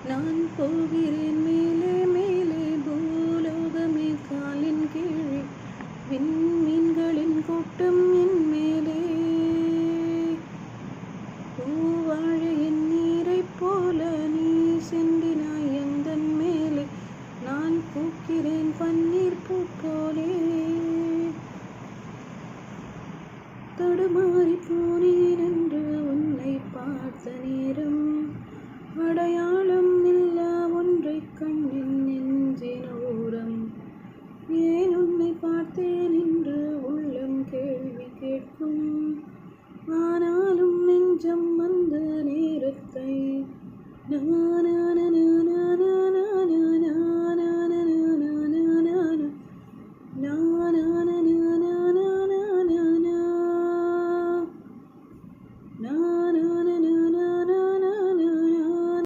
நான் போகிறேன் மேலே மேலே பூலோகமே காலின் கீழே விண்மீன்களின் கூட்டம் என் மேலே பூவாழையின் நீரைப் போல நீ சென்றினாய் எந்தன் மேலே நான் பூக்கிறேன் பன்னீர் பூ போலே தடுமாறி போனேன் என்று உன்னை பார்த்த நேரம் அடையாளம் இல்லா ஒன்றை கண்ணின் நெஞ்சின் ஓரம் ஏன் உன்னை பார்த்தேன் என்று உள்ளம் கேள்வி கேட்கும் ஆனாலும் நெஞ்சம் அந்த நேரத்தை நான்